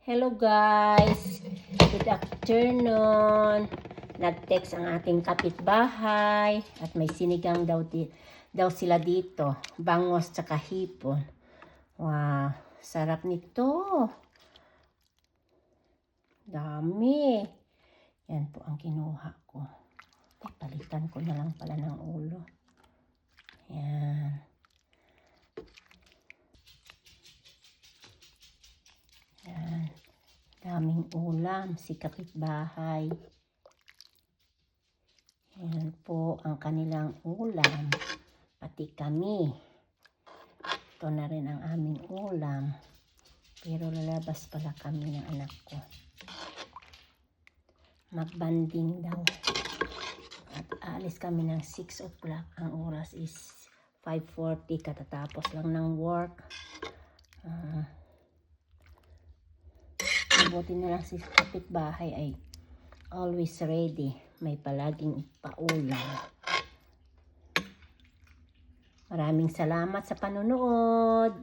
Hello guys! Good afternoon! Nag-text ang ating kapitbahay at may sinigang daw sila dito. Bangos tsaka hipon. Wow! Sarap nito! Dami! Yan po ang kinuha ko. Ay, palitan ko na lang pala ng ulo. Yan. Yan. Daming ulam si kapitbahay. Yan po ang kanilang ulam. Pati kami. Ito na rin ang aming ulam. Pero lalabas pala kami ng anak ko. Magbanding daw. At alis kami ng 6 o'clock. Ang oras is 5:40. Katatapos lang ng work. Buti na lang si kapitbahay ay always ready. May palaging paulam. Maraming salamat sa panonood.